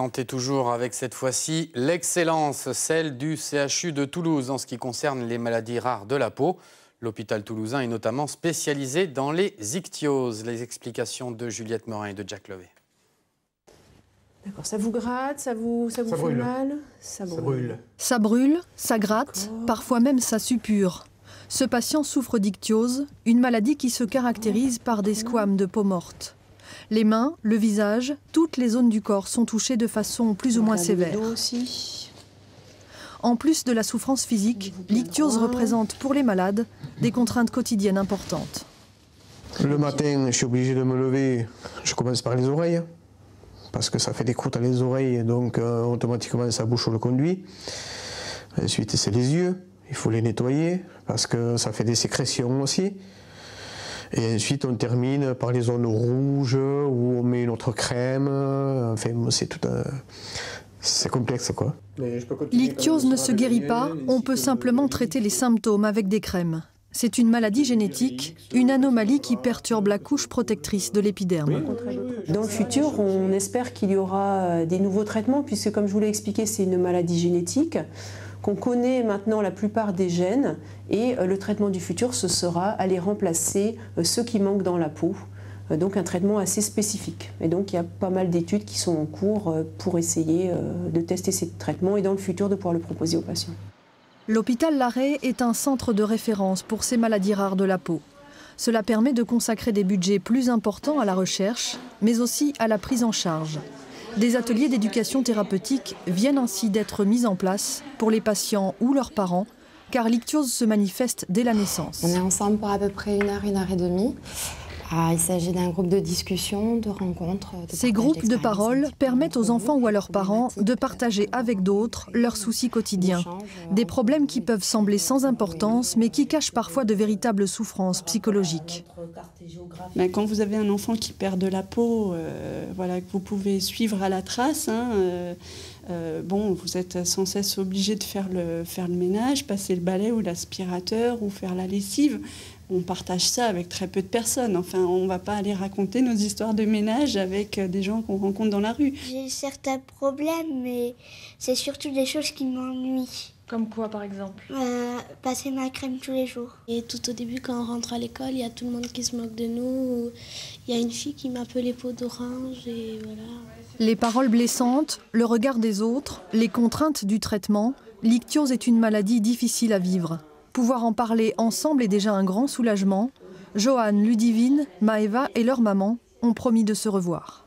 Tentez toujours avec cette fois-ci l'excellence, celle du CHU de Toulouse en ce qui concerne les maladies rares de la peau. L'hôpital toulousain est notamment spécialisé dans les ichtyoses. Les explications de Juliette Morin et de Jack Levé. D'accord, ça vous gratte, ça vous fait mal? Ça brûle. Ça brûle, ça gratte, parfois même ça suppure. Ce patient souffre d'ichtyose, une maladie qui se caractérise par des squames de peau morte. Les mains, le visage, toutes les zones du corps sont touchées de façon plus ou moins sévère. En plus de la souffrance physique, l'ichtyose représente pour les malades des contraintes quotidiennes importantes. Le matin, je suis obligé de me lever, je commence par les oreilles, parce que ça fait des croûtes à les oreilles, donc automatiquement ça bouche le conduit. Ensuite, c'est les yeux, il faut les nettoyer, parce que ça fait des sécrétions aussi. Et ensuite, on termine par les zones rouges, où on met une autre crème, enfin, c'est tout un... C'est complexe, quoi. L'ichtyose ne se guérit pas, on peut simplement traiter les symptômes avec des crèmes. C'est une maladie génétique, une anomalie qui perturbe la couche protectrice de l'épiderme. Dans le futur, on espère qu'il y aura des nouveaux traitements, puisque comme je vous l'ai expliqué, c'est une maladie génétique, qu'on connaît maintenant la plupart des gènes, et le traitement du futur, ce sera aller remplacer ceux qui manquent dans la peau. Donc un traitement assez spécifique. Et donc il y a pas mal d'études qui sont en cours pour essayer de tester ces traitements et dans le futur de pouvoir le proposer aux patients. L'hôpital Larrey est un centre de référence pour ces maladies rares de la peau. Cela permet de consacrer des budgets plus importants à la recherche, mais aussi à la prise en charge. Des ateliers d'éducation thérapeutique viennent ainsi d'être mis en place pour les patients ou leurs parents, car l'ichtyose se manifeste dès la naissance. On est ensemble pour à peu près une heure et demie. Il s'agit d'un groupe de discussion, de rencontres. Ces groupes de parole permettent aux enfants ou à leurs parents de partager avec d'autres leurs soucis quotidiens. Des problèmes qui peuvent sembler sans importance, mais qui cachent parfois de véritables souffrances psychologiques. Quand vous avez un enfant qui perd de la peau, voilà, que vous pouvez suivre à la trace, vous êtes sans cesse obligé de faire le ménage, passer le balai ou l'aspirateur ou faire la lessive. On partage ça avec très peu de personnes. Enfin, on ne va pas aller raconter nos histoires de ménage avec des gens qu'on rencontre dans la rue. J'ai certains problèmes, mais c'est surtout des choses qui m'ennuient. Comme quoi, par exemple? Passer ma crème tous les jours. Et tout au début, quand on rentre à l'école, il y a tout le monde qui se moque de nous. Il y a une fille qui m'appelait peau d'orange et voilà. Les paroles blessantes, le regard des autres, les contraintes du traitement, l'ichtyose est une maladie difficile à vivre. Pouvoir en parler ensemble est déjà un grand soulagement. Joanne, Ludivine, Maëva et leur maman ont promis de se revoir.